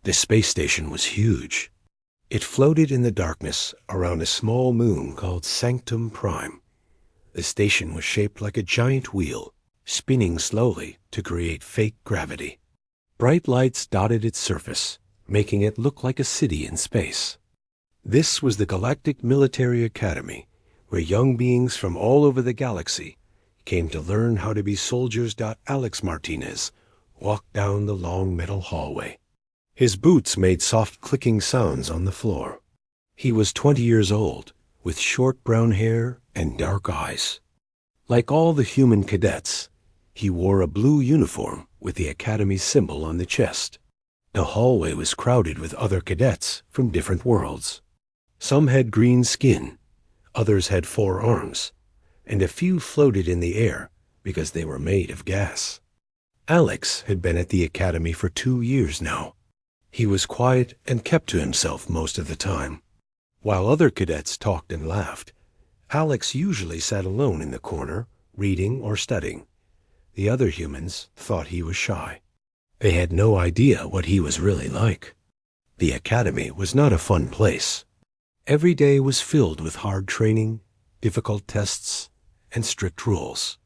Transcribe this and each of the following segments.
The space station was huge. It floated in the darkness around a small moon called Sanctum Prime. The station was shaped like a giant wheel, spinning slowly to create fake gravity. Bright lights dotted its surface, making it look like a city in space. This was the Galactic Military Academy, where young beings from all over the galaxy came to learn how to be soldiers. Alex Martinez walked down the long metal hallway. His boots made soft clicking sounds on the floor. He was 20 years old, with short brown hair and dark eyes. Like all the human cadets, he wore a blue uniform with the Academy symbol on the chest. The hallway was crowded with other cadets from different worlds. Some had green skin, others had 4 arms, and a few floated in the air because they were made of gas. Alex had been at the Academy for 2 years now. He was quiet and kept to himself most of the time. While other cadets talked and laughed, Alex usually sat alone in the corner, reading or studying. The other humans thought he was shy. They had no idea what he was really like. The Academy was not a fun place. Every day was filled with hard training, difficult tests, and strict rules.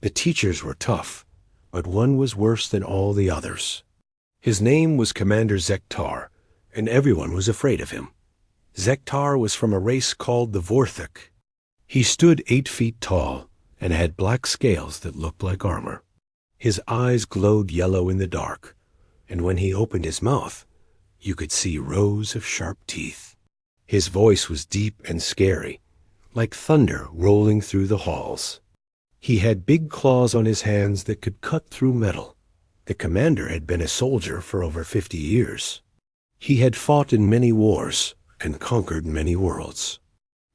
The teachers were tough, but one was worse than all the others. His name was Commander Zektar, and everyone was afraid of him. Zektar was from a race called the Vorthok. He stood 8 feet tall and had black scales that looked like armor. His eyes glowed yellow in the dark, and when he opened his mouth, you could see rows of sharp teeth. His voice was deep and scary, like thunder rolling through the halls. He had big claws on his hands that could cut through metal. The commander had been a soldier for over 50 years. He had fought in many wars and conquered many worlds.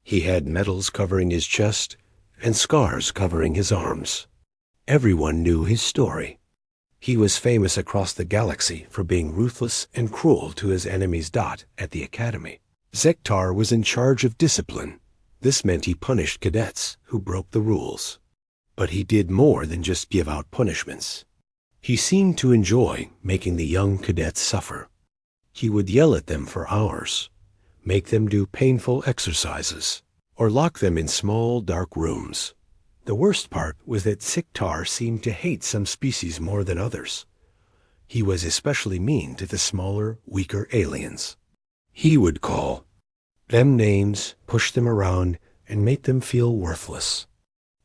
He had medals covering his chest and scars covering his arms. Everyone knew his story. He was famous across the galaxy for being ruthless and cruel to his enemies. At the Academy, Zektar was in charge of discipline. This meant he punished cadets who broke the rules. But he did more than just give out punishments. He seemed to enjoy making the young cadets suffer. He would yell at them for hours, make them do painful exercises, or lock them in small, dark rooms. The worst part was that Zektar seemed to hate some species more than others. He was especially mean to the smaller, weaker aliens. He would call them names, push them around, and make them feel worthless.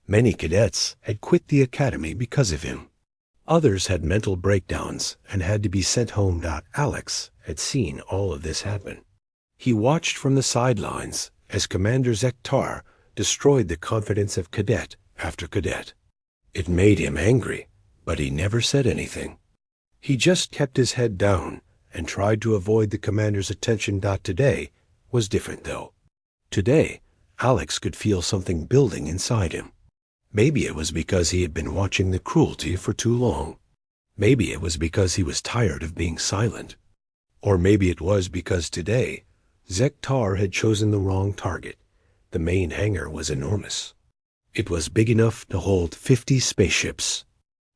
Many cadets had quit the Academy because of him. Others had mental breakdowns and had to be sent home. Alex had seen all of this happen. He watched from the sidelines as Commander Zektar destroyed the confidence of cadet after cadet. It made him angry, but he never said anything. He just kept his head down and tried to avoid the commander's attention. Today was different, though. Today, Alex could feel something building inside him. Maybe it was because he had been watching the cruelty for too long. Maybe it was because he was tired of being silent. Or maybe it was because today, Zektar had chosen the wrong target. The main hangar was enormous. It was big enough to hold 50 spaceships.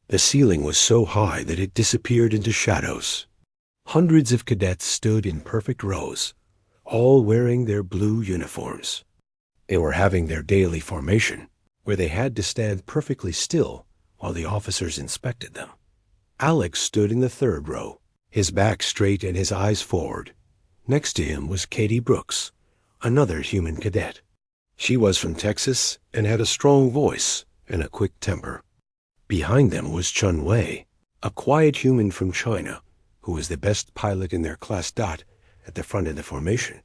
The ceiling was so high that it disappeared into shadows. Hundreds of cadets stood in perfect rows, all wearing their blue uniforms. They were having their daily formation, where they had to stand perfectly still while the officers inspected them. Alex stood in the 3rd row, his back straight and his eyes forward. Next to him was Katie Brooks, another human cadet. She was from Texas and had a strong voice and a quick temper. Behind them was Chun Wei, a quiet human from China, who was the best pilot in their class. At the front of the formation,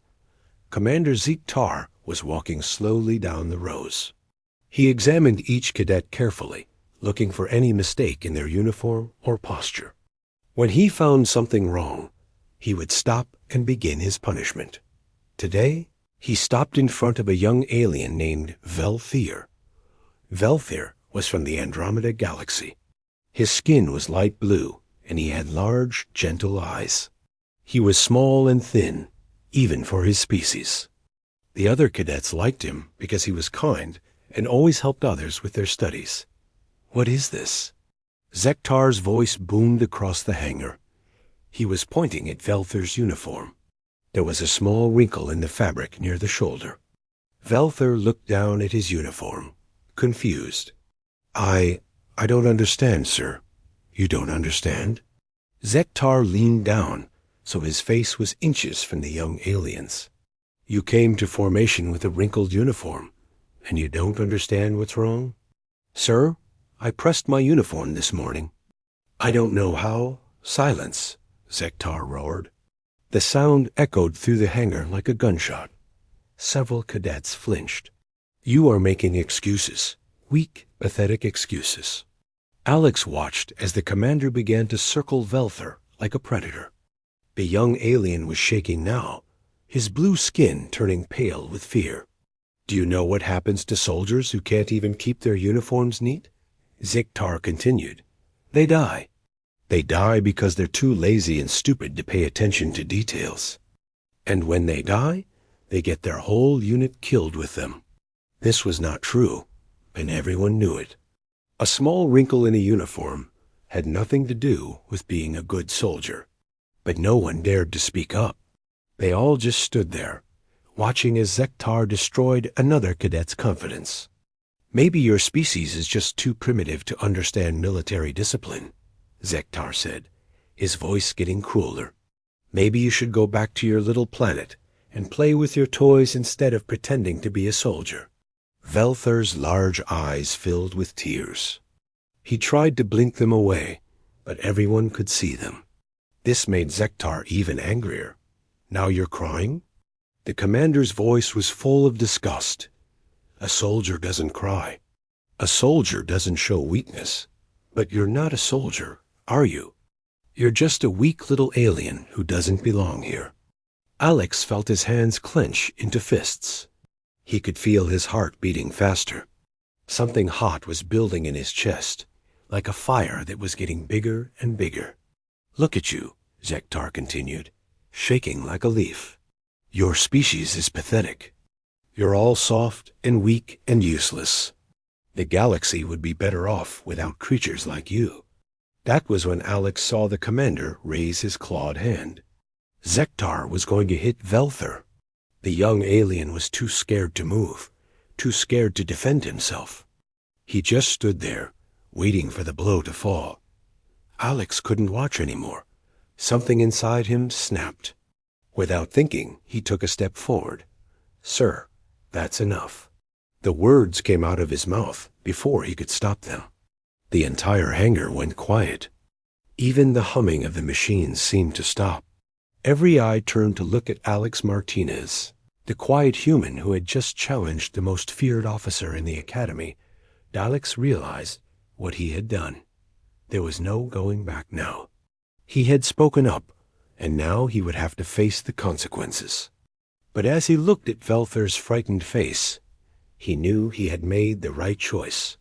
Commander Zektar was walking slowly down the rows. He examined each cadet carefully, looking for any mistake in their uniform or posture. When he found something wrong, he would stop and begin his punishment. Today, he stopped in front of a young alien named Velthir. Velthir was from the Andromeda Galaxy. His skin was light blue, and he had large, gentle eyes. He was small and thin, even for his species. The other cadets liked him because he was kind and always helped others with their studies. "What is this?" Zektar's voice boomed across the hangar. He was pointing at Velther's uniform. There was a small wrinkle in the fabric near the shoulder. Velther looked down at his uniform, confused. I don't understand, sir. You don't understand? Zektar leaned down, so his face was inches from the young alien's. You came to formation with a wrinkled uniform, and you don't understand what's wrong? Sir, I pressed my uniform this morning. I don't know how. Silence, Zektar roared. The sound echoed through the hangar like a gunshot. Several cadets flinched. You are making excuses. Weak, pathetic excuses. Alex watched as the commander began to circle Velther like a predator. The young alien was shaking now, his blue skin turning pale with fear. Do you know what happens to soldiers who can't even keep their uniforms neat? Zektar continued. They die. They die because they're too lazy and stupid to pay attention to details. And when they die, they get their whole unit killed with them. This was not true, and everyone knew it. A small wrinkle in a uniform had nothing to do with being a good soldier, but no one dared to speak up. They all just stood there, watching as Zektar destroyed another cadet's confidence. Maybe your species is just too primitive to understand military discipline, Zektar said, his voice getting crueler. Maybe you should go back to your little planet and play with your toys instead of pretending to be a soldier. Velther's large eyes filled with tears. He tried to blink them away, but everyone could see them. This made Zektar even angrier. Now you're crying? The commander's voice was full of disgust. A soldier doesn't cry. A soldier doesn't show weakness. But you're not a soldier, are you? You're just a weak little alien who doesn't belong here. Alex felt his hands clench into fists. He could feel his heart beating faster. Something hot was building in his chest, like a fire that was getting bigger and bigger. Look at you, Zektar continued, shaking like a leaf. Your species is pathetic. You're all soft and weak and useless. The galaxy would be better off without creatures like you. That was when Alex saw the commander raise his clawed hand. Zektar was going to hit Velther. The young alien was too scared to move, too scared to defend himself. He just stood there, waiting for the blow to fall. Alex couldn't watch anymore. Something inside him snapped. Without thinking, he took a step forward. Sir, that's enough. The words came out of his mouth before he could stop them. The entire hangar went quiet. Even the humming of the machines seemed to stop. Every eye turned to look at Alex Martinez, the quiet human who had just challenged the most feared officer in the academy. Alex realized what he had done. There was no going back now. He had spoken up, and now he would have to face the consequences. But as he looked at Velther's frightened face, he knew he had made the right choice.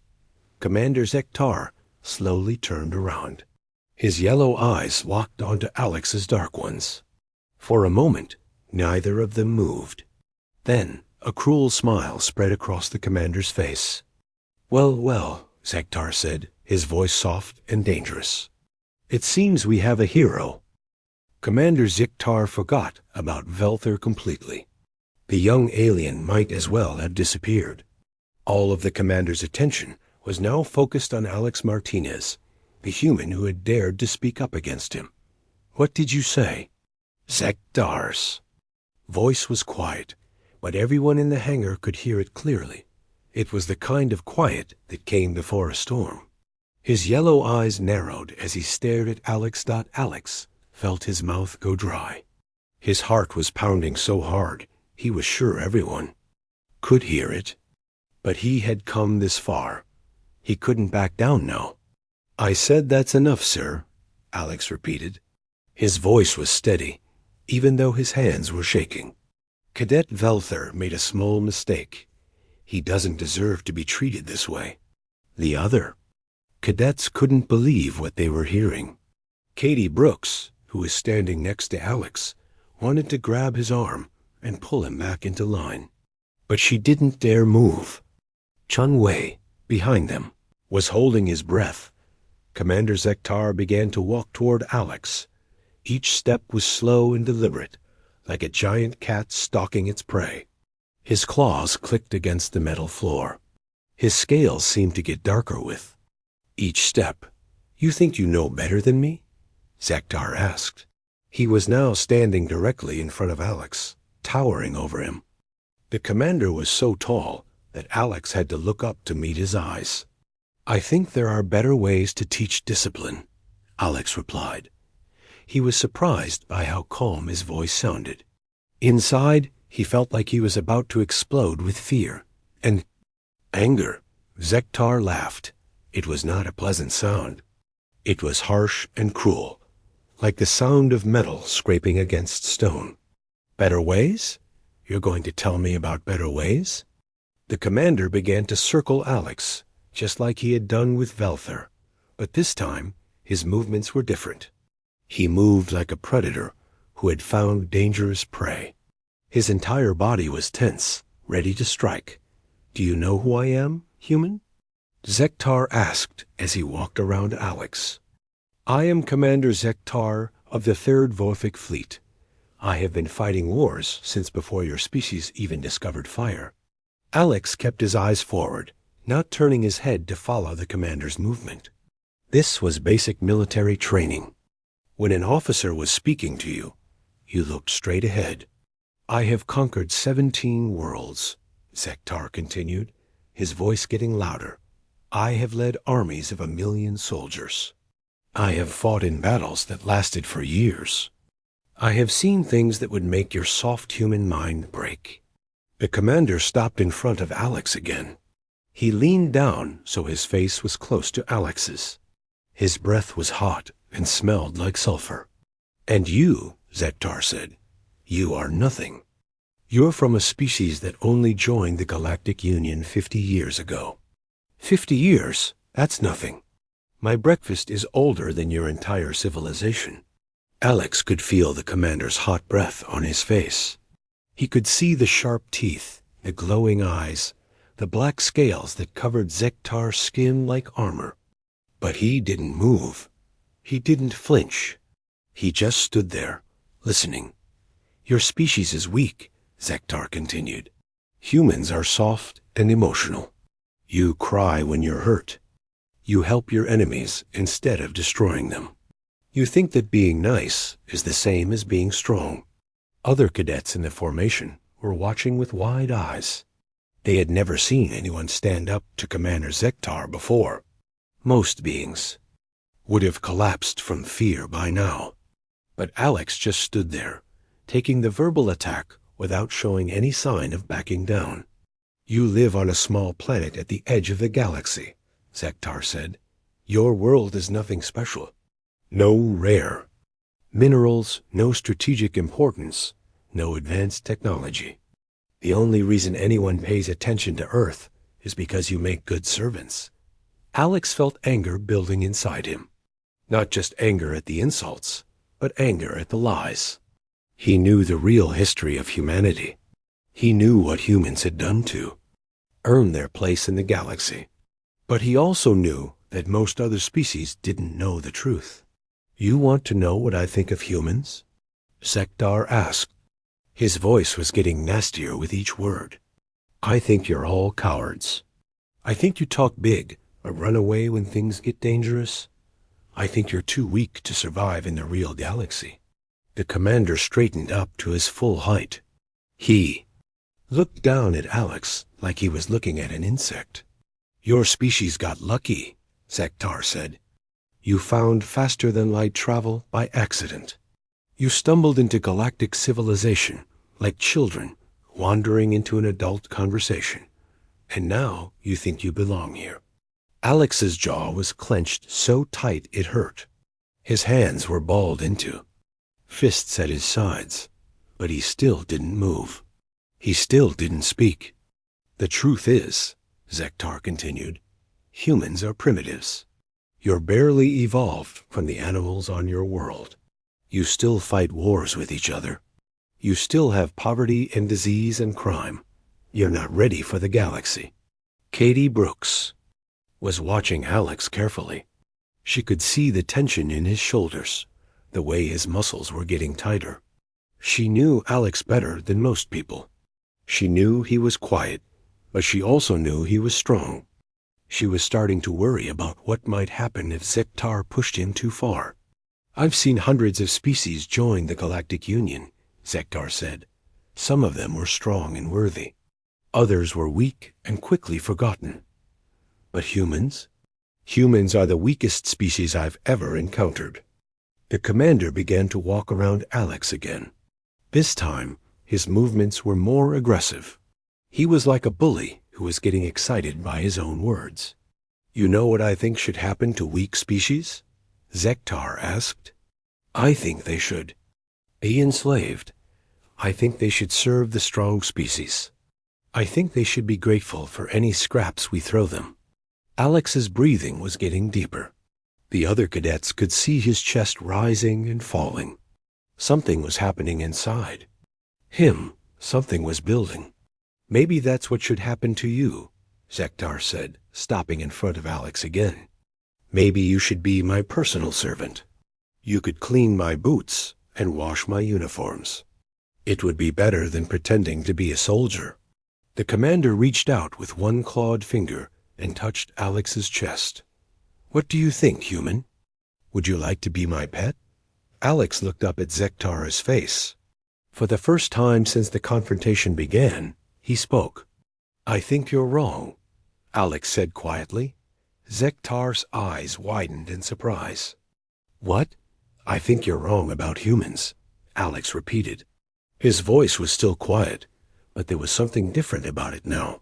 Commander Zektar slowly turned around. His yellow eyes locked onto Alex's dark ones. For a moment, neither of them moved. Then a cruel smile spread across the commander's face. Well, well, Zektar said, his voice soft and dangerous. It seems we have a hero. Commander Zektar forgot about Velther completely. The young alien might as well have disappeared. All of the commander's attention was now focused on Alex Martinez, the human who had dared to speak up against him. What did you say? Zektar's voice was quiet, but everyone in the hangar could hear it clearly. It was the kind of quiet that came before a storm. His yellow eyes narrowed as he stared at Alex. Alex felt his mouth go dry. His heart was pounding so hard, he was sure everyone could hear it. But he had come this far. He couldn't back down now. I said that's enough, sir, Alex repeated. His voice was steady, even though his hands were shaking. Cadet Velther made a small mistake. He doesn't deserve to be treated this way. The other cadets couldn't believe what they were hearing. Katie Brooks, who was standing next to Alex, wanted to grab his arm and pull him back into line. But she didn't dare move. Chun Wei, behind them, was holding his breath. Commander Zektar began to walk toward Alex. Each step was slow and deliberate, like a giant cat stalking its prey. His claws clicked against the metal floor. His scales seemed to get darker with each step. "You think you know better than me?" Zektar asked. He was now standing directly in front of Alex, towering over him. The commander was so tall that Alex had to look up to meet his eyes. "I think there are better ways to teach discipline," Alex replied. He was surprised by how calm his voice sounded. Inside, he felt like he was about to explode with fear and anger. Zektar laughed. It was not a pleasant sound. It was harsh and cruel, like the sound of metal scraping against stone. "Better ways? You're going to tell me about better ways?" The commander began to circle Alex, just like he had done with Velther, but this time his movements were different. He moved like a predator who had found dangerous prey. His entire body was tense, ready to strike. "Do you know who I am, human?" Zektar asked as he walked around Alex. "I am Commander Zektar of the 3rd Vorphic Fleet. I have been fighting wars since before your species even discovered fire." Alex kept his eyes forward, not turning his head to follow the commander's movement. This was basic military training. When an officer was speaking to you, you looked straight ahead. "I have conquered 17 worlds," Zektar continued, his voice getting louder. "I have led armies of 1,000,000 soldiers. I have fought in battles that lasted for years. I have seen things that would make your soft human mind break." The commander stopped in front of Alex again. He leaned down so his face was close to Alex's. His breath was hot and smelled like sulfur. "And you," Zektar said, "you are nothing. You're from a species that only joined the Galactic Union 50 years ago. 50 years? That's nothing. My breakfast is older than your entire civilization." Alex could feel the commander's hot breath on his face. He could see the sharp teeth, the glowing eyes, the black scales that covered Zektar's skin like armor. But he didn't move. He didn't flinch. He just stood there, listening. "Your species is weak," Zektar continued. "Humans are soft and emotional. You cry when you're hurt. You help your enemies instead of destroying them. You think that being nice is the same as being strong." Other cadets in the formation were watching with wide eyes. They had never seen anyone stand up to Commander Zektar before. Most beings would have collapsed from fear by now. But Alex just stood there, taking the verbal attack without showing any sign of backing down. "You live on a small planet at the edge of the galaxy," Zektar said. "Your world is nothing special. No rare minerals, no strategic importance, no advanced technology. The only reason anyone pays attention to Earth is because you make good servants." Alex felt anger building inside him. Not just anger at the insults, but anger at the lies. He knew the real history of humanity. He knew what humans had done to earn their place in the galaxy. But he also knew that most other species didn't know the truth. "You want to know what I think of humans?" Zektar asked. His voice was getting nastier with each word. "I think you're all cowards. I think you talk big, but run away when things get dangerous. I think you're too weak to survive in the real galaxy." The commander straightened up to his full height. He looked down at Alex like he was looking at an insect. "Your species got lucky," Zektar said. "You found faster-than-light travel by accident. You stumbled into galactic civilization like children wandering into an adult conversation. And now you think you belong here." Alex's jaw was clenched so tight it hurt. His hands were balled into fists at his sides, but he still didn't move. He still didn't speak. "The truth is," Zektar continued, "humans are primitives. You're barely evolved from the animals on your world. You still fight wars with each other. You still have poverty and disease and crime. You're not ready for the galaxy." Katie Brooks was watching Alex carefully. She could see the tension in his shoulders, the way his muscles were getting tighter. She knew Alex better than most people. She knew he was quiet, but she also knew he was strong. She was starting to worry about what might happen if Zektar pushed him too far. "I've seen hundreds of species join the Galactic Union," Zektar said. "Some of them were strong and worthy. Others were weak and quickly forgotten. But humans? Humans are the weakest species I've ever encountered." The commander began to walk around Alex again. This time, his movements were more aggressive. He was like a bully who was getting excited by his own words. "You know what I think should happen to weak species?" Zektar asked. "I think they should be enslaved. I think they should serve the strong species. I think they should be grateful for any scraps we throw them." Alex's breathing was getting deeper. The other cadets could see his chest rising and falling. Something was happening inside. Something was building. "Maybe that's what should happen to you," Zektar said, stopping in front of Alex again. "Maybe you should be my personal servant. You could clean my boots and wash my uniforms. It would be better than pretending to be a soldier." The commander reached out with one clawed finger and touched Alex's chest. "What do you think, human? Would you like to be my pet?" Alex looked up at Zektar's face. For the first time since the confrontation began, he spoke. "I think you're wrong," Alex said quietly. Zektar's eyes widened in surprise. "What? I think you're wrong about humans," Alex repeated. His voice was still quiet, but there was something different about it now.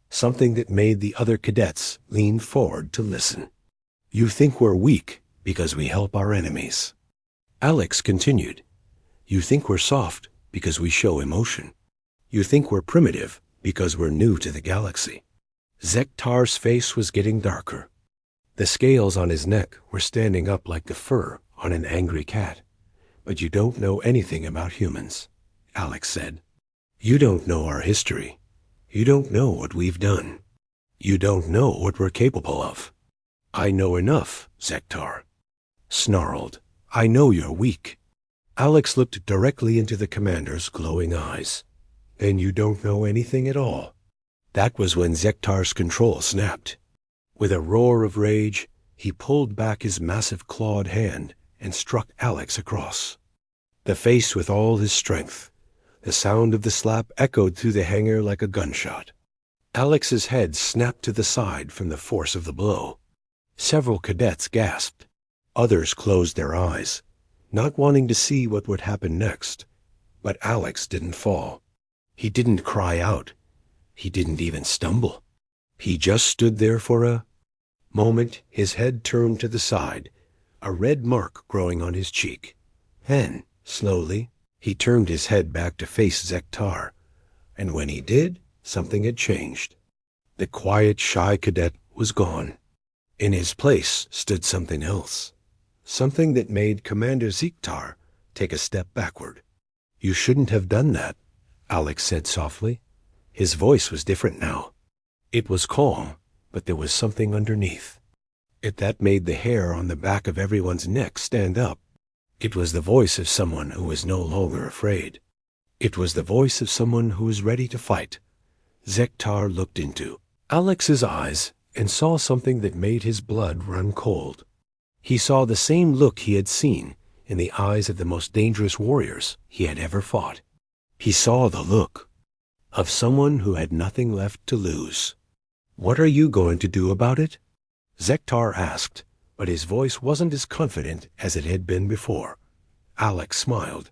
Something that made the other cadets lean forward to listen. "You think we're weak because we help our enemies." Alex continued. "You think we're soft because we show emotion. You think we're primitive because we're new to the galaxy." Zektar's face was getting darker. The scales on his neck were standing up like the fur on an angry cat. "But you don't know anything about humans," Alex said. "You don't know our history. You don't know what we've done. You don't know what we're capable of." "I know enough," Zektar snarled. "I know you're weak." Alex looked directly into the commander's glowing eyes. "Then you don't know anything at all." That was when Zektar's control snapped. With a roar of rage, he pulled back his massive clawed hand and struck Alex across the face with all his strength. The sound of the slap echoed through the hangar like a gunshot. Alex's head snapped to the side from the force of the blow. Several cadets gasped. Others closed their eyes, not wanting to see what would happen next. But Alex didn't fall. He didn't cry out. He didn't even stumble. He just stood there for a moment, his head turned to the side, a red mark growing on his cheek. Then, slowly, he turned his head back to face Zektar, and when he did, something had changed. The quiet, shy cadet was gone. In his place stood something else, something that made Commander Zektar take a step backward. "You shouldn't have done that," Alex said softly. His voice was different now. It was calm, but there was something underneath. That made the hair on the back of everyone's neck stand up. It was the voice of someone who was no longer afraid. It was the voice of someone who was ready to fight. Zektar looked into Alex's eyes and saw something that made his blood run cold. He saw the same look he had seen in the eyes of the most dangerous warriors he had ever fought. He saw the look of someone who had nothing left to lose. "What are you going to do about it?" Zektar asked, but his voice wasn't as confident as it had been before. Alex smiled.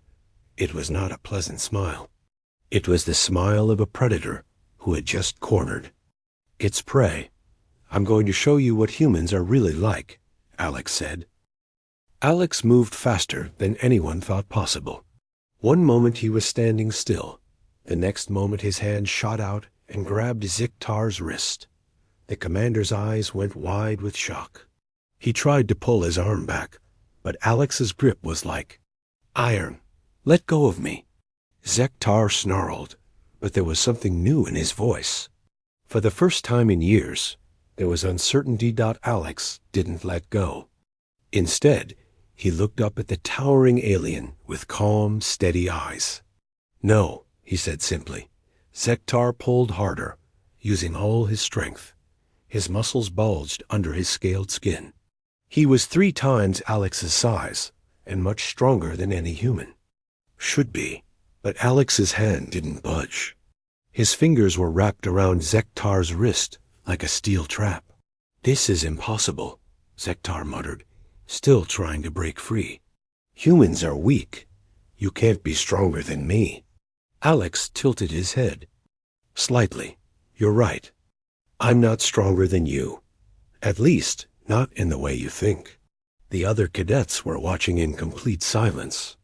It was not a pleasant smile. It was the smile of a predator who had just cornered its prey. "I'm going to show you what humans are really like," Alex said. Alex moved faster than anyone thought possible. One moment he was standing still. The next moment his hand shot out and grabbed Zektar's wrist. The commander's eyes went wide with shock. He tried to pull his arm back, but Alex's grip was like iron. "Let go of me." Zektar snarled, but there was something new in his voice. For the first time in years, there was uncertainty. Alex didn't let go. Instead, He looked up at the towering alien with calm, steady eyes. "No," he said simply. Zektar pulled harder, using all his strength. His muscles bulged under his scaled skin. He was 3 times Alex's size, and much stronger than any human. Should be, but Alex's hand didn't budge. His fingers were wrapped around Zektar's wrist like a steel trap. "This is impossible," Zektar muttered, still trying to break free. "Humans are weak. You can't be stronger than me." Alex tilted his head. "Slightly. You're right. I'm not stronger than you. At least, not in the way you think." The other cadets were watching in complete silence.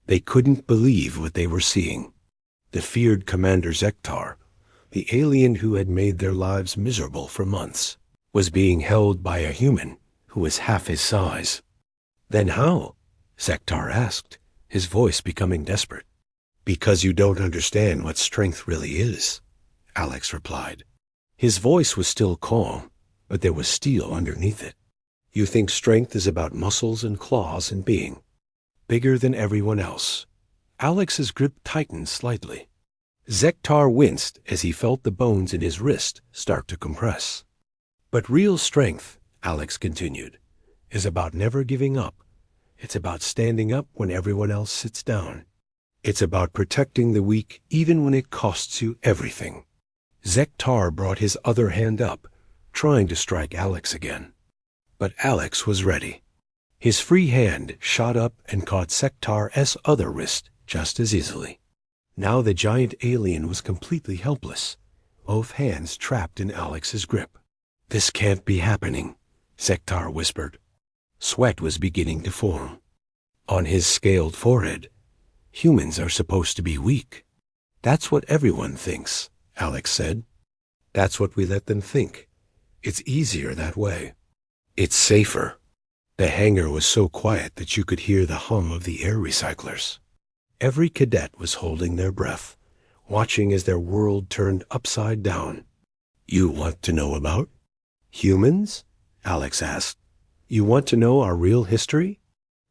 They couldn't believe what they were seeing. The feared Commander Zektar, the alien who had made their lives miserable for months, was being held by a human who was half his size. "Then how?" Zektar asked, his voice becoming desperate. "Because you don't understand what strength really is," Alex replied. His voice was still calm, but there was steel underneath it. "You think strength is about muscles and claws and being bigger than everyone else." Alex's grip tightened slightly. Zektar winced as he felt the bones in his wrist start to compress. "But real strength," Alex continued, "is about never giving up. It's about standing up when everyone else sits down. It's about protecting the weak even when it costs you everything." Zektar brought his other hand up, trying to strike Alex again. But Alex was ready. His free hand shot up and caught Zektar's other wrist just as easily. Now the giant alien was completely helpless, both hands trapped in Alex's grip. "This can't be happening," Zektar whispered. Sweat was beginning to form on his scaled forehead. "Humans are supposed to be weak." "That's what everyone thinks," Alex said. "That's what we let them think. It's easier that way. It's safer." The hangar was so quiet that you could hear the hum of the air recyclers. Every cadet was holding their breath, watching as their world turned upside down. "You want to know about humans?" Alex asked. "You want to know our real history?"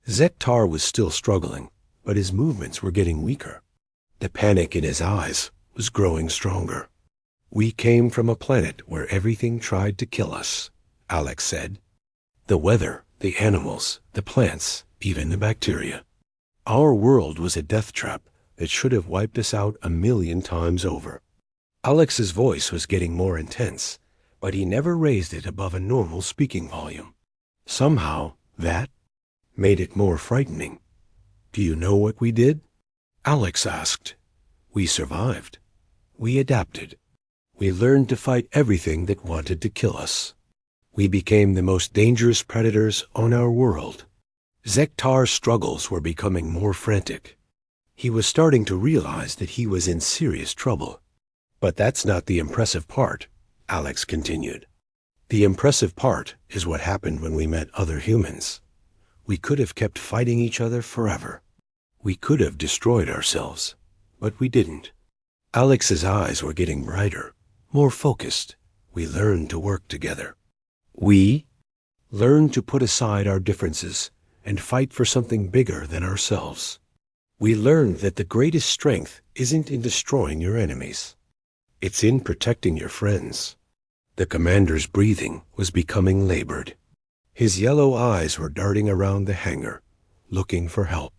Zektar was still struggling, but his movements were getting weaker. The panic in his eyes was growing stronger. "We came from a planet where everything tried to kill us," Alex said. "The weather, the animals, the plants, even the bacteria. Our world was a death trap that should have wiped us out 1,000,000 times over." Alex's voice was getting more intense, but he never raised it above a normal speaking volume. Somehow, that made it more frightening. "Do you know what we did?" Alex asked. "We survived. We adapted. We learned to fight everything that wanted to kill us. We became the most dangerous predators on our world." Zektar's struggles were becoming more frantic. He was starting to realize that he was in serious trouble. "But that's not the impressive part," Alex continued. "The impressive part is what happened when we met other humans. We could have kept fighting each other forever. We could have destroyed ourselves, but we didn't." Alex's eyes were getting brighter, more focused. "We learned to work together. We learned to put aside our differences and fight for something bigger than ourselves. We learned that the greatest strength isn't in destroying your enemies. It's in protecting your friends." The commander's breathing was becoming labored. His yellow eyes were darting around the hangar, looking for help.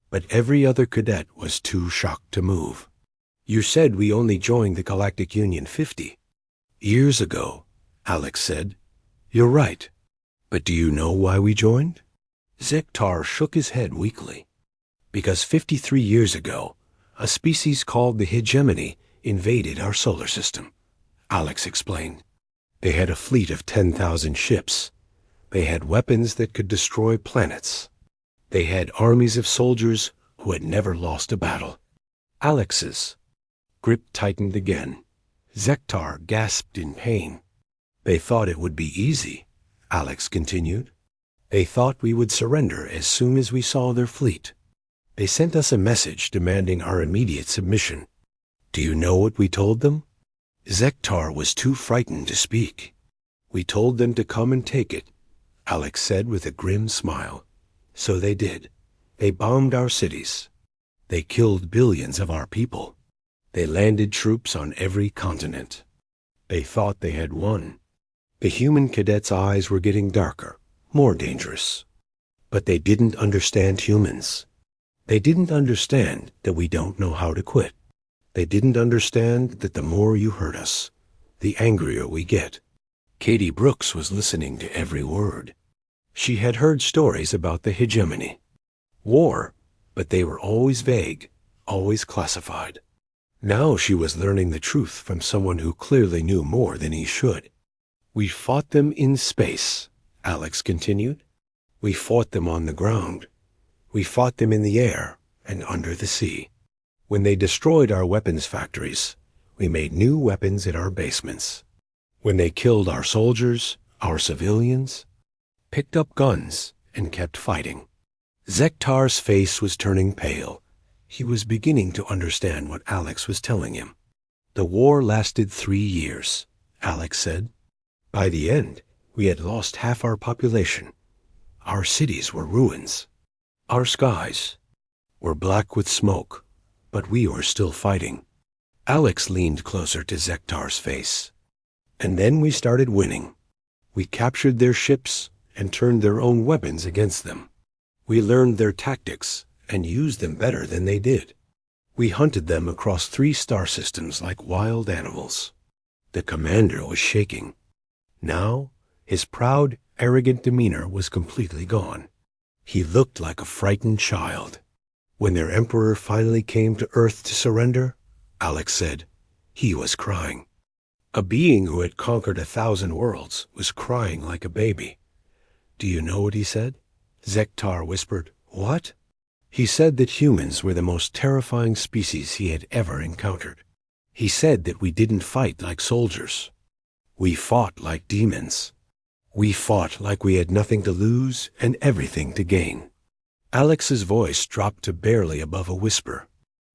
But every other cadet was too shocked to move. "You said we only joined the Galactic Union 50 years ago," Alex said. "You're right. But do you know why we joined?" Zektar shook his head weakly. "Because 53 years ago, a species called the hegemony invaded our solar system," Alex explained. "They had a fleet of 10,000 ships. They had weapons that could destroy planets. They had armies of soldiers who had never lost a battle." Alex's grip tightened again. Zektar gasped in pain. "They thought it would be easy," Alex continued. "They thought we would surrender as soon as we saw their fleet. They sent us a message demanding our immediate submission. Do you know what we told them?" Zektar was too frightened to speak. "We told them to come and take it," Alex said with a grim smile. So they did. They bombed our cities. They killed billions of our people. They landed troops on every continent. They thought they had won. The human cadets' eyes were getting darker, more dangerous. But they didn't understand humans. They didn't understand that we don't know how to quit. They didn't understand that the more you hurt us, the angrier we get. Katie Brooks was listening to every word. She had heard stories about the hegemony, war, but they were always vague, always classified. Now she was learning the truth from someone who clearly knew more than he should. We fought them in space, Alex continued. We fought them on the ground. We fought them in the air and under the sea. When they destroyed our weapons factories, we made new weapons in our basements. When they killed our soldiers, our civilians, picked up guns and kept fighting. Zektar's face was turning pale. He was beginning to understand what Alex was telling him. The war lasted 3 years, Alex said. By the end, we had lost half our population. Our cities were ruins. Our skies were black with smoke, but we were still fighting. Alex leaned closer to Zektar's face. And then we started winning. We captured their ships and turned their own weapons against them. We learned their tactics and used them better than they did. We hunted them across 3 star systems like wild animals. The commander was shaking. Now, his proud, arrogant demeanor was completely gone. He looked like a frightened child. When their emperor finally came to Earth to surrender, Alex said, he was crying. A being who had conquered 1,000 worlds was crying like a baby. Do you know what he said? Zektar whispered. What? He said that humans were the most terrifying species he had ever encountered. He said that we didn't fight like soldiers. We fought like demons. We fought like we had nothing to lose and everything to gain. Alex's voice dropped to barely above a whisper.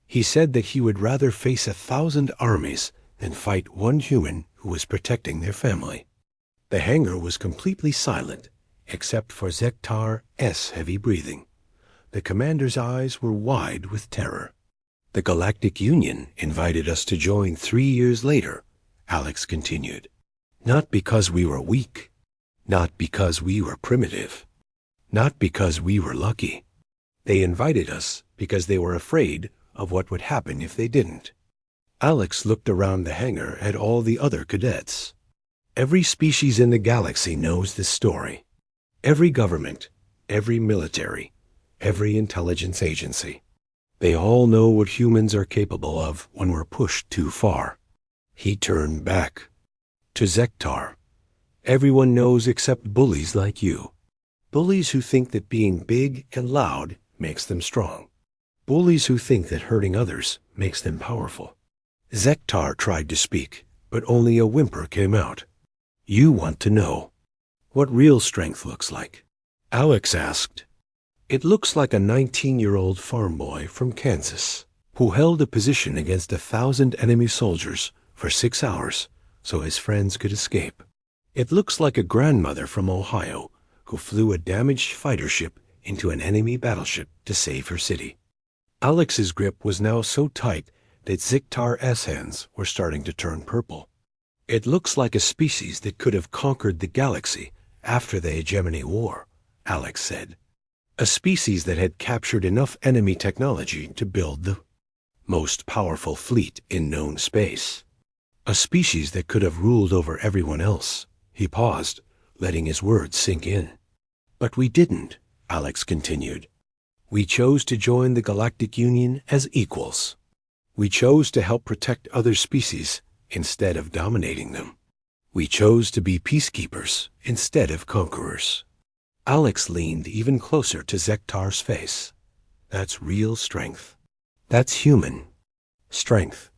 He said that he would rather face 1,000 armies than fight one human who was protecting their family. The hangar was completely silent, except for Zektar's heavy breathing. The commander's eyes were wide with terror. The Galactic Union invited us to join 3 years later, Alex continued. Not because we were weak, not because we were primitive, not because we were lucky. They invited us because they were afraid of what would happen if they didn't. Alex looked around the hangar at all the other cadets. Every species in the galaxy knows this story. Every government, every military, every intelligence agency. They all know what humans are capable of when we're pushed too far. He turned back. To Zektar. Everyone knows except bullies like you. Bullies who think that being big and loud makes them strong. Bullies who think that hurting others makes them powerful. Zektar tried to speak, but only a whimper came out. You want to know what real strength looks like? Alex asked. It looks like a 19-year-old farm boy from Kansas who held a position against 1,000 enemy soldiers for 6 hours so his friends could escape. It looks like a grandmother from Ohio who flew a damaged fighter ship into an enemy battleship to save her city. Alex's grip was now so tight that Zektar's hands were starting to turn purple. It looks like a species that could have conquered the galaxy after the Hegemony War, Alex said. A species that had captured enough enemy technology to build the most powerful fleet in known space. A species that could have ruled over everyone else. He paused, letting his words sink in. But we didn't, Alex continued. We chose to join the Galactic Union as equals. We chose to help protect other species instead of dominating them. We chose to be peacekeepers instead of conquerors. Alex leaned even closer to Zektar's face. That's real strength. That's human strength.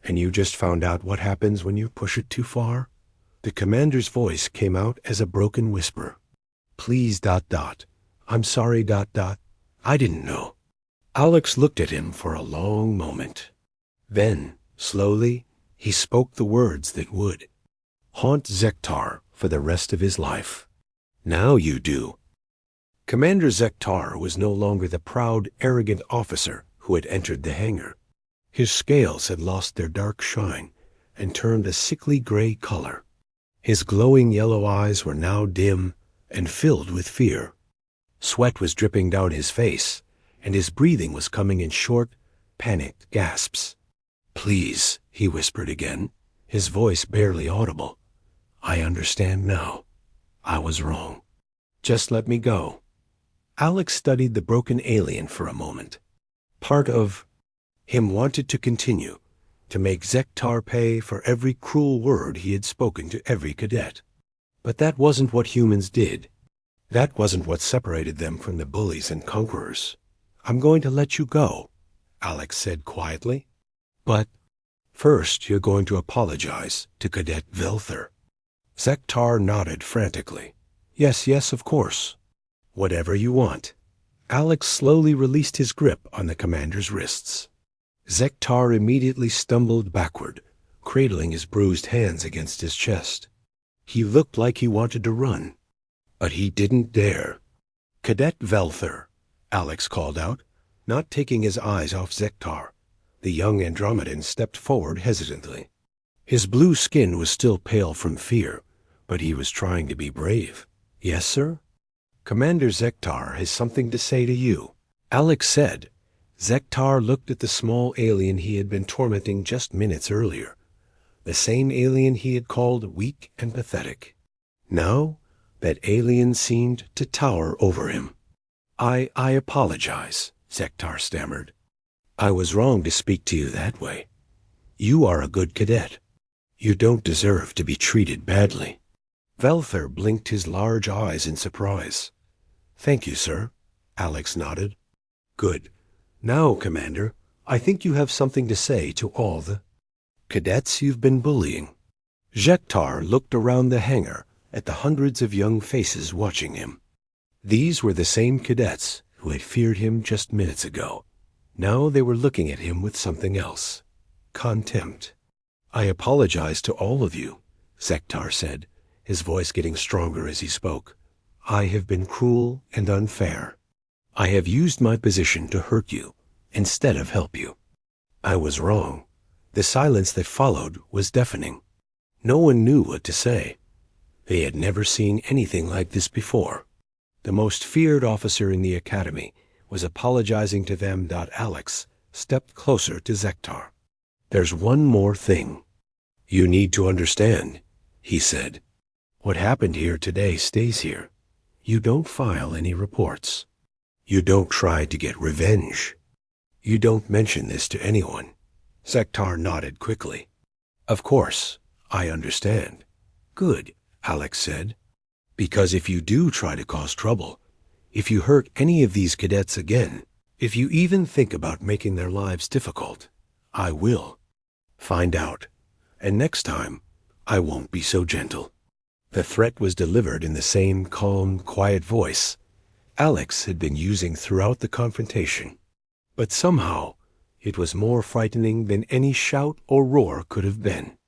And you just found out what happens when you push it too far? The commander's voice came out as a broken whisper. Please ... I'm sorry ... I didn't know. Alex looked at him for a long moment. Then, slowly, he spoke the words that would haunt Zektar for the rest of his life. Now you do. Commander Zektar was no longer the proud, arrogant officer who had entered the hangar. His scales had lost their dark shine and turned a sickly gray color. His glowing yellow eyes were now dim and filled with fear. Sweat was dripping down his face, and his breathing was coming in short, panicked gasps. "Please," he whispered again, his voice barely audible. "I understand now. I was wrong. Just let me go." Alex studied the broken alien for a moment. Part of him wanted to continue, to make Zektar pay for every cruel word he had spoken to every cadet. But that wasn't what humans did. That wasn't what separated them from the bullies and conquerors. "I'm going to let you go," Alex said quietly. "But first you're going to apologize to Cadet Velther." Zektar nodded frantically. "Yes, yes, of course. Whatever you want." Alex slowly released his grip on the commander's wrists. Zektar immediately stumbled backward, cradling his bruised hands against his chest. He looked like he wanted to run, but he didn't dare. "Cadet Velther," Alex called out, not taking his eyes off Zektar. The young Andromedan stepped forward hesitantly. His blue skin was still pale from fear, but he was trying to be brave. "Yes, sir?" "Commander Zektar has something to say to you," Alex said. Zektar looked at the small alien he had been tormenting just minutes earlier, the same alien he had called weak and pathetic. Now, that alien seemed to tower over him. I apologize," Zektar stammered. "I was wrong to speak to you that way. You are a good cadet. You don't deserve to be treated badly." Velther blinked his large eyes in surprise. "Thank you, sir," Alex nodded. "Good. Now, Commander, I think you have something to say to all the cadets you've been bullying." Zektar looked around the hangar at the hundreds of young faces watching him. These were the same cadets who had feared him just minutes ago. Now they were looking at him with something else. Contempt. "I apologize to all of you," Zektar said, his voice getting stronger as he spoke. "I have been cruel and unfair. I have used my position to hurt you instead of help you. I was wrong." The silence that followed was deafening. No one knew what to say. They had never seen anything like this before. The most feared officer in the academy was apologizing to them. Alex stepped closer to Zektar. "There's one more thing. You need to understand," he said. "What happened here today stays here. You don't file any reports. You don't try to get revenge. You don't mention this to anyone." Zektar nodded quickly. "Of course, I understand." "Good," Alex said. "Because if you do try to cause trouble, if you hurt any of these cadets again, if you even think about making their lives difficult, I will find out. And next time, I won't be so gentle." The threat was delivered in the same calm, quiet voice Alex had been using throughout the confrontation. But somehow, it was more frightening than any shout or roar could have been.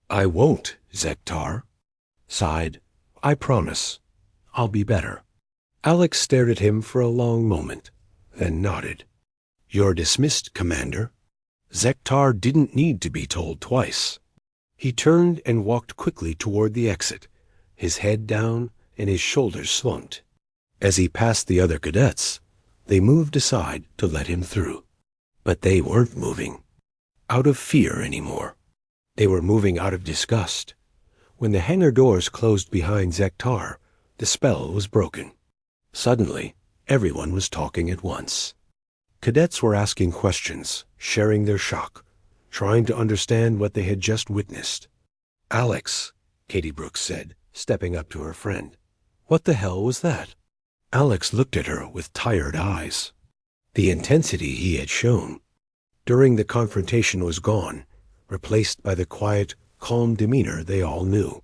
"I won't," Zektar sighed. "I promise. I'll be better." Alex stared at him for a long moment, then nodded. "You're dismissed, Commander." Zektar didn't need to be told twice. He turned and walked quickly toward the exit, his head down and his shoulders slumped. As he passed the other cadets, they moved aside to let him through. But they weren't moving out of fear anymore. They were moving out of disgust. When the hangar doors closed behind Zektar, the spell was broken. Suddenly, everyone was talking at once. Cadets were asking questions, sharing their shock, trying to understand what they had just witnessed. "Alex," Katie Brooks said, stepping up to her friend. "What the hell was that?" Alex looked at her with tired eyes. The intensity he had shown during the confrontation was gone, replaced by the quiet, calm demeanor they all knew.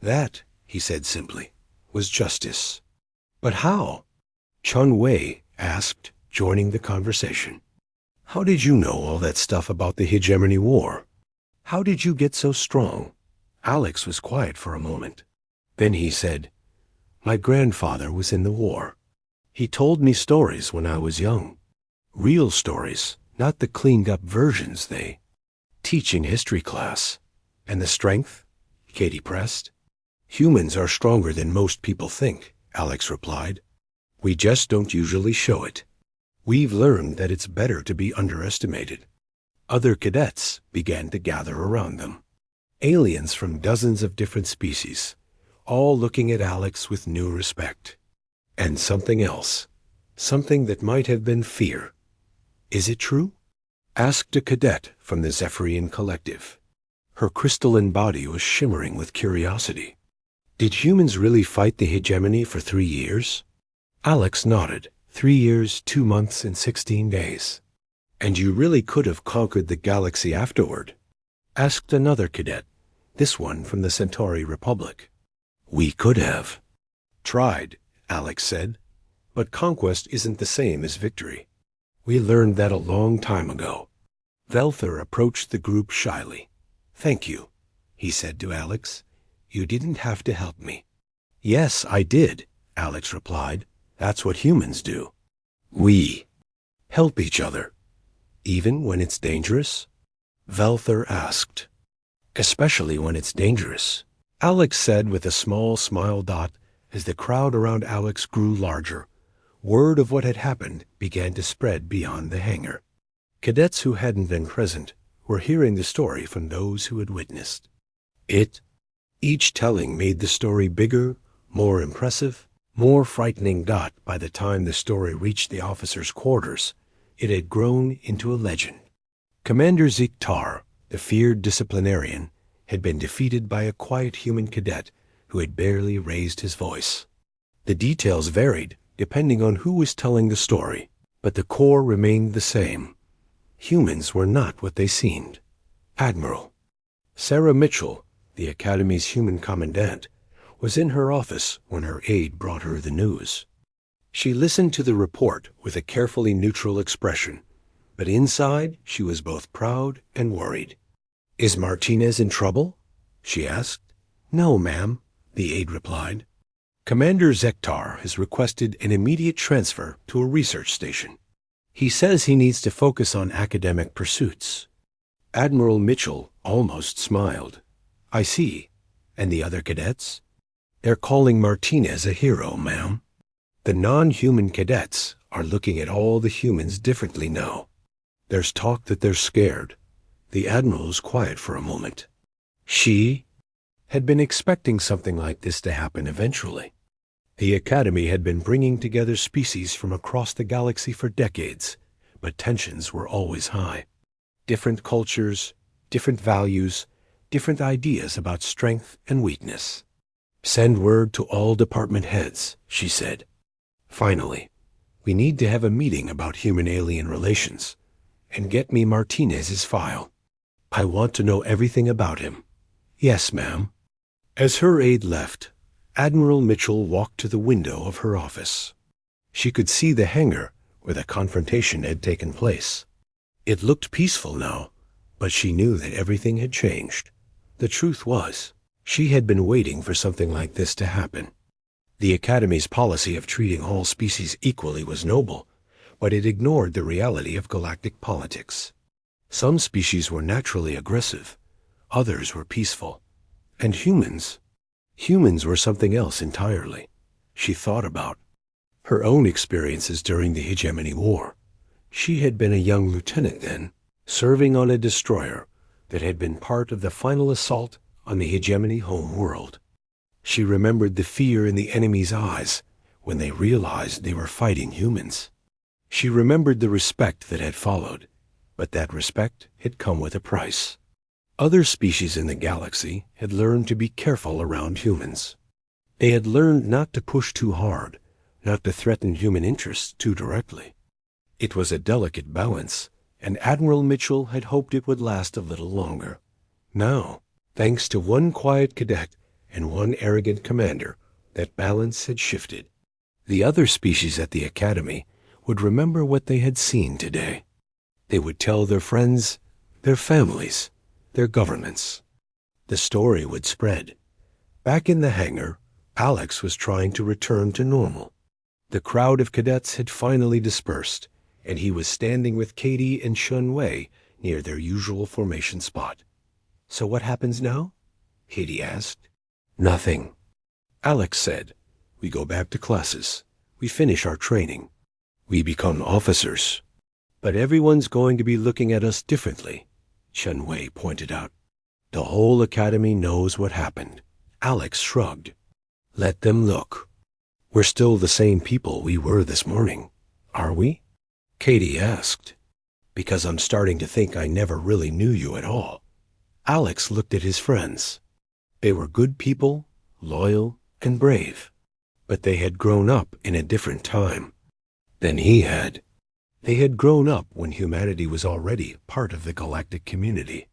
"That," he said simply, "was justice." "But how?" Chun Wei asked, joining the conversation. "How did you know all that stuff about the Hegemony War? How did you get so strong?" Alex was quiet for a moment. Then he said, "My grandfather was in the war. He told me stories when I was young. Real stories, not the cleaned-up versions they. Teaching history class. And the strength? Katie pressed. Humans are stronger than most people think, Alex replied. We just don't usually show it. We've learned that it's better to be underestimated. Other cadets began to gather around them. Aliens from dozens of different species, all looking at Alex with new respect. And something else, something that might have been fear. Is it true? Asked a cadet from the Zephyrian Collective. Her crystalline body was shimmering with curiosity. Did humans really fight the hegemony for 3 years? Alex nodded. 3 years, 2 months, and 16 days. And you really could have conquered the galaxy afterward? Asked another cadet, this one from the Centauri Republic. We could have. Tried, Alex said, but conquest isn't the same as victory. We learned that a long time ago. Velther approached the group shyly. Thank you, he said to Alex. You didn't have to help me. Yes, I did, Alex replied. That's what humans do. We help each other, even when it's dangerous? Velther asked. Especially when it's dangerous, Alex said with a small smile. As the crowd around Alex grew larger, word of what had happened began to spread beyond the hangar. Cadets who hadn't been present were hearing the story from those who had witnessed it. Each telling made the story bigger, more impressive, more frightening. By the time the story reached the officers' quarters, it had grown into a legend. Commander Ziktar, the feared disciplinarian, had been defeated by a quiet human cadet who had barely raised his voice. The details varied depending on who was telling the story, but the core remained the same. Humans were not what they seemed. Admiral Sarah Mitchell, the Academy's human commandant, was in her office when her aide brought her the news. She listened to the report with a carefully neutral expression, but inside she was both proud and worried. Is Martinez in trouble? She asked. No, ma'am, the aide replied. Commander Zektar has requested an immediate transfer to a research station. He says he needs to focus on academic pursuits. Admiral Mitchell almost smiled. I see. And the other cadets? They're calling Martinez a hero, ma'am. The non-human cadets are looking at all the humans differently now. There's talk that they're scared. The Admiral's quiet for a moment. She had been expecting something like this to happen eventually. The Academy had been bringing together species from across the galaxy for decades, but tensions were always high. Different cultures, different values, different ideas about strength and weakness. Send word to all department heads, she said. Finally, we need to have a meeting about human-alien relations, and get me Martinez's file. I want to know everything about him. Yes, ma'am. As her aide left, Admiral Mitchell walked to the window of her office. She could see the hangar where the confrontation had taken place. It looked peaceful now, but she knew that everything had changed. The truth was, she had been waiting for something like this to happen. The Academy's policy of treating all species equally was noble, but it ignored the reality of galactic politics. Some species were naturally aggressive, others were peaceful. And humans were something else entirely. She thought about her own experiences during the Hegemony War. She had been a young lieutenant then, serving on a destroyer that had been part of the final assault on the Hegemony home world. She remembered the fear in the enemy's eyes when they realized they were fighting humans. She remembered the respect that had followed, but that respect had come with a price. Other species in the galaxy had learned to be careful around humans. They had learned not to push too hard, not to threaten human interests too directly. It was a delicate balance, and Admiral Mitchell had hoped it would last a little longer. Now, thanks to one quiet cadet and one arrogant commander, that balance had shifted. The other species at the Academy would remember what they had seen today. They would tell their friends, their families, their governments. The story would spread. Back in the hangar, Alex was trying to return to normal. The crowd of cadets had finally dispersed, and he was standing with Katie and Shun Wei near their usual formation spot. "So what happens now?" Katie asked. "Nothing," Alex said. "We go back to classes. We finish our training. We become officers. But everyone's going to be looking at us differently," Shun Wei pointed out. "The whole academy knows what happened." Alex shrugged. "Let them look. We're still the same people we were this morning, are we?" Katie asked. "Because I'm starting to think I never really knew you at all." Alex looked at his friends. They were good people, loyal, and brave. But they had grown up in a different time than he had. They had grown up when humanity was already part of the galactic community.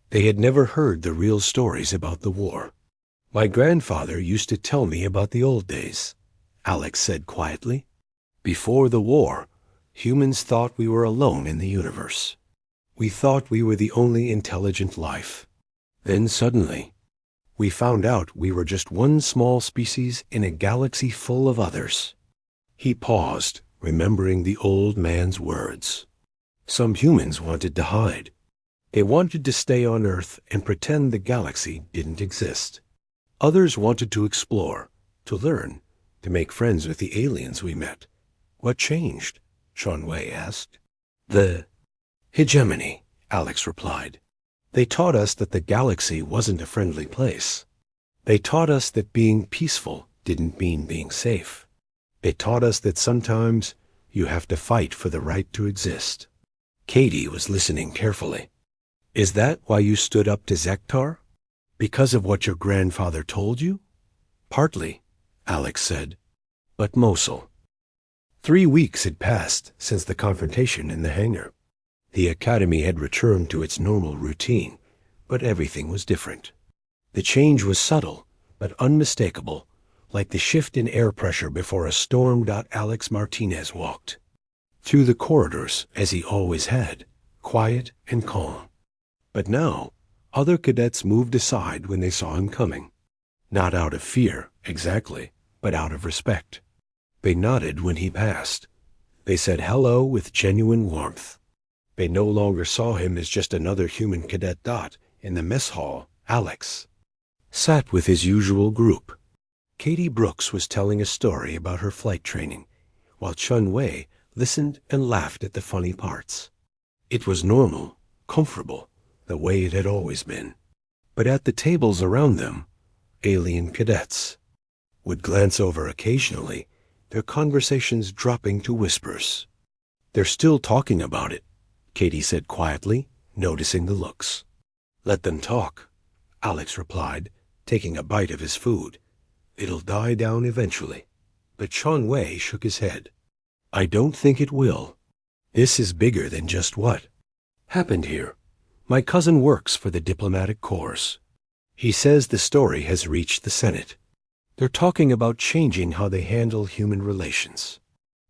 They had never heard the real stories about the war. "My grandfather used to tell me about the old days," Alex said quietly. "Before the war, humans thought we were alone in the universe. We thought we were the only intelligent life. Then suddenly, we found out we were just one small species in a galaxy full of others." He paused, remembering the old man's words. Some humans wanted to hide. They wanted to stay on Earth and pretend the galaxy didn't exist. Others wanted to explore, to learn, to make friends with the aliens we met. "What changed?" Shun Wei asked. "The hegemony," Alex replied. "They taught us that the galaxy wasn't a friendly place. They taught us that being peaceful didn't mean being safe. They taught us that sometimes you have to fight for the right to exist." Katie was listening carefully. "Is that why you stood up to Zektar? Because of what your grandfather told you?" "Partly," Alex said. "But Mosul." 3 weeks had passed since the confrontation in the hangar. The academy had returned to its normal routine, but everything was different. The change was subtle, but unmistakable, like the shift in air pressure before a storm. Alex Martinez walked through the corridors as he always had, quiet and calm. But now, other cadets moved aside when they saw him coming. Not out of fear, exactly, but out of respect. They nodded when he passed. They said hello with genuine warmth. They no longer saw him as just another human cadet. In the mess hall, Alex sat with his usual group. Katie Brooks was telling a story about her flight training, while Shun Wei listened and laughed at the funny parts. It was normal, comfortable, the way it had always been. But at the tables around them, alien cadets would glance over occasionally, their conversations dropping to whispers. "They're still talking about it," Katie said quietly, noticing the looks. "Let them talk," Alex replied, taking a bite of his food. "It'll die down eventually." But Shun Wei shook his head. "I don't think it will. This is bigger than just what happened here. My cousin works for the diplomatic corps. He says the story has reached the Senate. They're talking about changing how they handle human relations."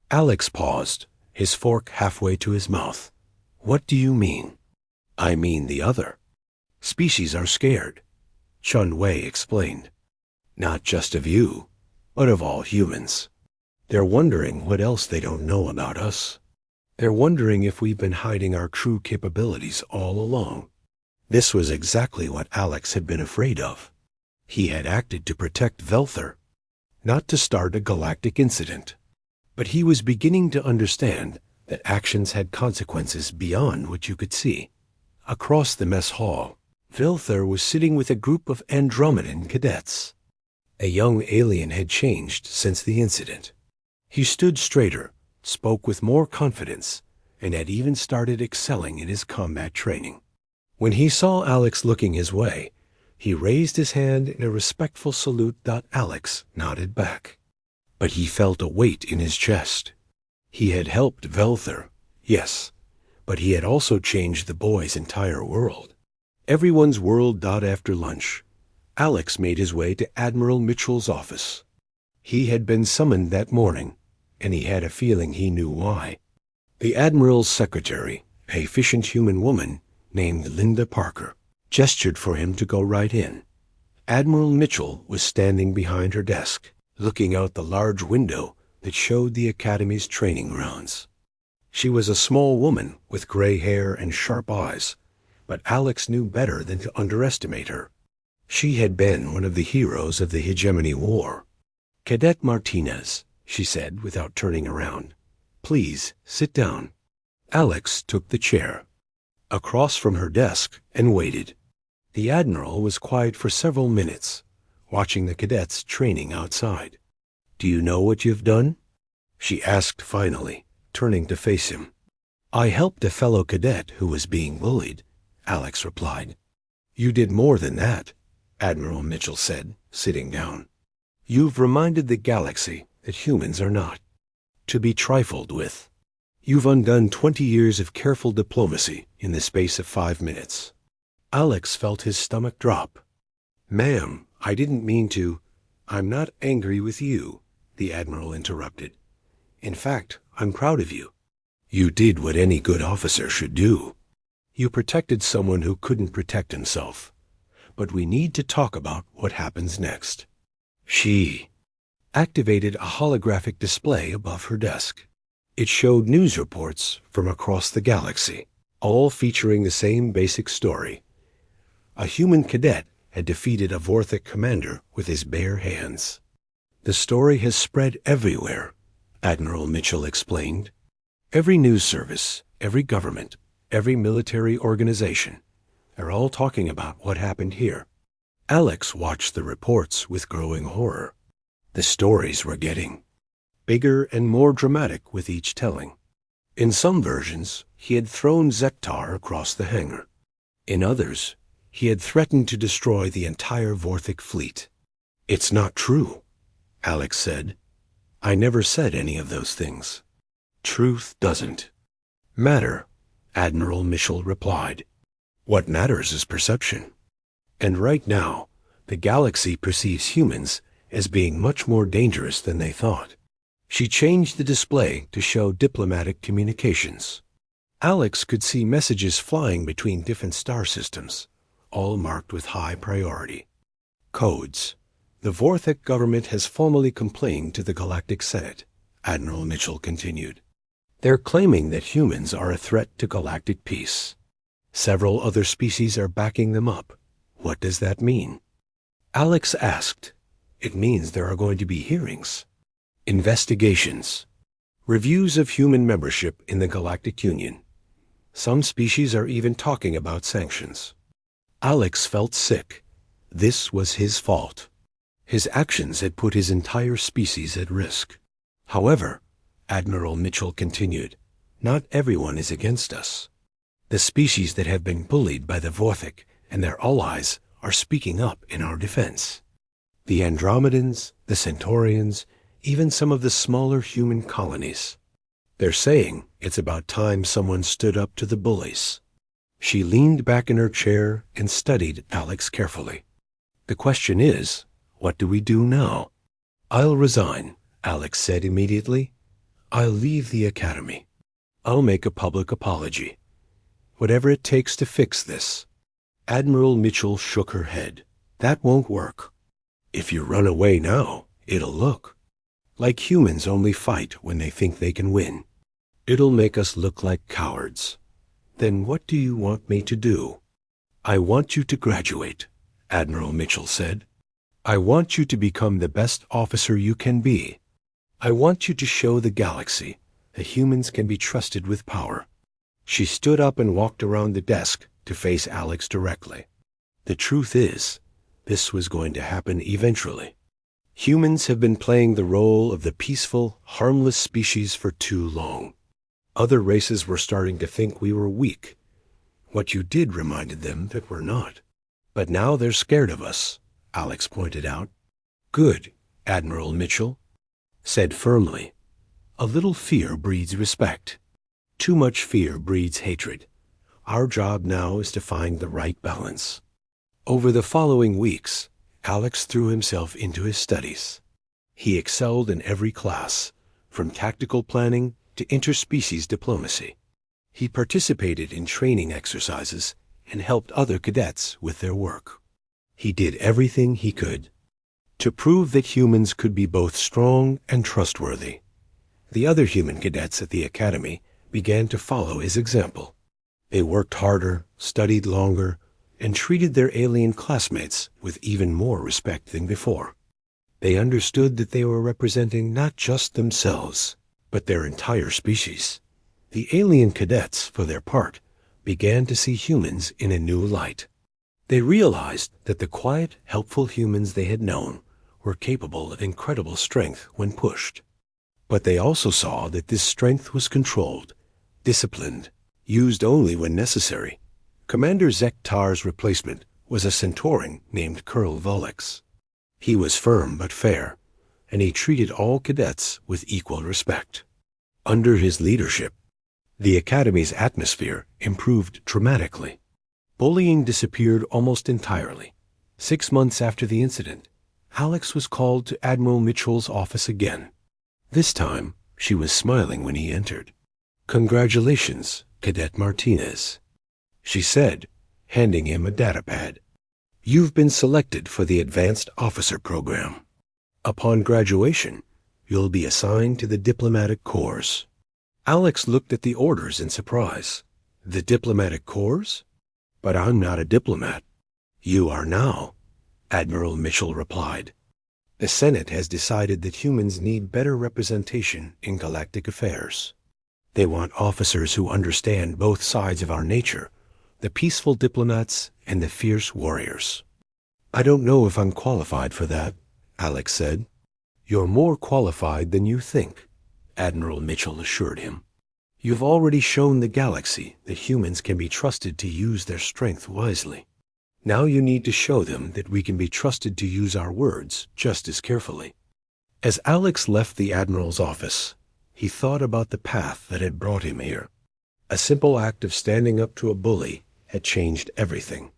Alex paused, his fork halfway to his mouth. "What do you mean?" "I mean the other species are scared," Shun Wei explained. "Not just of you, but of all humans. They're wondering what else they don't know about us. They're wondering if we've been hiding our true capabilities all along." This was exactly what Alex had been afraid of. He had acted to protect Velther, not to start a galactic incident. But he was beginning to understand that actions had consequences beyond what you could see. Across the mess hall, Velther was sitting with a group of Andromedan cadets. A young alien had changed since the incident. He stood straighter, spoke with more confidence, and had even started excelling in his combat training. When he saw Alex looking his way, he raised his hand in a respectful salute. Alex nodded back. But he felt a weight in his chest. He had helped Velther, yes, but he had also changed the boy's entire world. Everyone's world. After lunch, Alex made his way to Admiral Mitchell's office. He had been summoned that morning, and he had a feeling he knew why. The Admiral's secretary, a efficient human woman named Linda Parker, gestured for him to go right in. Admiral Mitchell was standing behind her desk, looking out the large window that showed the Academy's training grounds. She was a small woman with gray hair and sharp eyes, but Alex knew better than to underestimate her. She had been one of the heroes of the HFY War. "Cadet Martinez," she said without turning around. "Please, sit down." Alex took the chair across from her desk and waited. The Admiral was quiet for several minutes, watching the cadets training outside. "Do you know what you've done?" she asked finally, turning to face him. "I helped a fellow cadet who was being bullied," Alex replied. "You did more than that," Admiral Mitchell said, sitting down. "You've reminded the galaxy that humans are not to be trifled with. You've undone 20 years of careful diplomacy in the space of 5 minutes." Alex felt his stomach drop. "Ma'am, I didn't mean to—" "I'm not angry with you," the Admiral interrupted. "In fact, I'm proud of you. You did what any good officer should do. You protected someone who couldn't protect himself. But we need to talk about what happens next." She activated a holographic display above her desk. It showed news reports from across the galaxy, all featuring the same basic story. A human cadet had defeated a Vorthic commander with his bare hands. "The story has spread everywhere," Admiral Mitchell explained. "Every news service, every government, every military organization, they're all talking about what happened here." Alex watched the reports with growing horror. The stories were getting bigger and more dramatic with each telling. In some versions, he had thrown Zektar across the hangar. In others, he had threatened to destroy the entire Vorthic fleet. "It's not true," Alex said. "I never said any of those things." "Truth doesn't matter," Admiral Mitchell replied. "What matters is perception. And right now, the galaxy perceives humans as being much more dangerous than they thought." She changed the display to show diplomatic communications. Alex could see messages flying between different star systems, all marked with high priority. Codes. "The Vorthic government has formally complained to the Galactic Senate," Admiral Mitchell continued. "They're claiming that humans are a threat to galactic peace. Several other species are backing them up. What does that mean?" Alex asked. "It means there are going to be hearings, investigations, reviews of human membership in the Galactic Union. Some species are even talking about sanctions." Alex felt sick. This was his fault. His actions had put his entire species at risk. "However," Admiral Mitchell continued, "not everyone is against us. The species that have been bullied by the Vorthic and their allies are speaking up in our defense. The Andromedans, the Centaurians, even some of the smaller human colonies. They're saying it's about time someone stood up to the bullies." She leaned back in her chair and studied Alex carefully. "The question is, what do we do now?" "I'll resign," Alex said immediately. "I'll leave the Academy. I'll make a public apology. Whatever it takes to fix this." Admiral Mitchell shook her head. "That won't work. If you run away now, it'll look like humans only fight when they think they can win. It'll make us look like cowards. Then what do you want me to do?" "I want you to graduate," Admiral Mitchell said. "I want you to become the best officer you can be. I want you to show the galaxy that humans can be trusted with power." She stood up and walked around the desk to face Alex directly. "The truth is, this was going to happen eventually. Humans have been playing the role of the peaceful, harmless species for too long. Other races were starting to think we were weak. What you did reminded them that we're not. But now they're scared of us," Alex pointed out. "Good," Admiral Mitchell said firmly. "A little fear breeds respect. Too much fear breeds hatred. Our job now is to find the right balance." Over the following weeks, Alex threw himself into his studies. He excelled in every class, from tactical planning to interspecies diplomacy. He participated in training exercises and helped other cadets with their work. He did everything he could to prove that humans could be both strong and trustworthy. The other human cadets at the academy began to follow his example. They worked harder, studied longer, and treated their alien classmates with even more respect than before. They understood that they were representing not just themselves, but their entire species. The alien cadets, for their part, began to see humans in a new light. They realized that the quiet, helpful humans they had known were capable of incredible strength when pushed. But they also saw that this strength was controlled, disciplined, used only when necessary. Commander Zektar's replacement was a Centauran named Colonel Volix. He was firm but fair, and he treated all cadets with equal respect. Under his leadership, the Academy's atmosphere improved dramatically. Bullying disappeared almost entirely. 6 months after the incident, Alex was called to Admiral Mitchell's office again. This time, she was smiling when he entered. "Congratulations, Cadet Martinez," she said, handing him a datapad. "You've been selected for the Advanced Officer Program. Upon graduation, you'll be assigned to the Diplomatic Corps." Alex looked at the orders in surprise. "The Diplomatic Corps? But I'm not a diplomat." "You are now," Admiral Mitchell replied. "The Senate has decided that humans need better representation in galactic affairs. They want officers who understand both sides of our nature, the peaceful diplomats and the fierce warriors." "I don't know if I'm qualified for that," Alex said. "You're more qualified than you think," Admiral Mitchell assured him. "You've already shown the galaxy that humans can be trusted to use their strength wisely. Now you need to show them that we can be trusted to use our words just as carefully." As Alex left the Admiral's office, he thought about the path that had brought him here. A simple act of standing up to a bully had changed everything.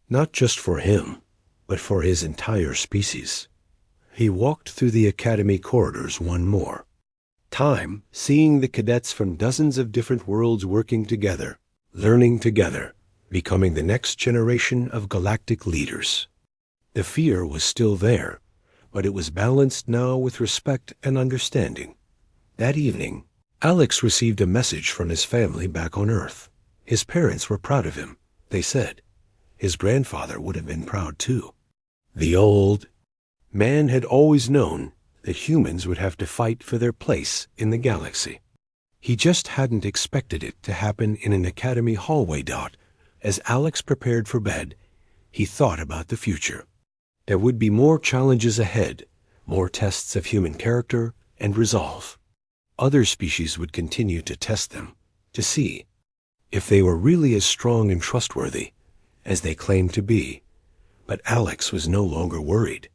Not just for him, but for his entire species. He walked through the Academy corridors one more time, seeing the cadets from dozens of different worlds working together, learning together, becoming the next generation of galactic leaders. The fear was still there, but it was balanced now with respect and understanding. That evening, Alex received a message from his family back on Earth. His parents were proud of him, they said. His grandfather would have been proud too. The old man had always known that humans would have to fight for their place in the galaxy. He just hadn't expected it to happen in an Academy hallway. As Alex prepared for bed, he thought about the future. There would be more challenges ahead, more tests of human character and resolve. Other species would continue to test them, to see if they were really as strong and trustworthy as they claimed to be. But Alex was no longer worried.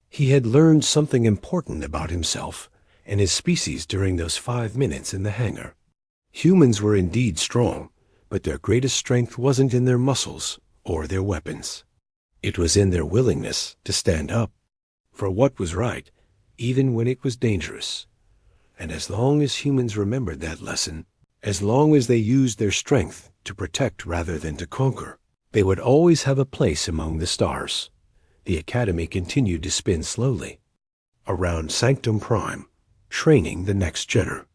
He had learned something important about himself and his species during those 5 minutes in the hangar. Humans were indeed strong, but their greatest strength wasn't in their muscles or their weapons. It was in their willingness to stand up for what was right, even when it was dangerous. And as long as humans remembered that lesson, as long as they used their strength to protect rather than to conquer, they would always have a place among the stars. The Academy continued to spin slowly around Sanctum Prime, training the next gener.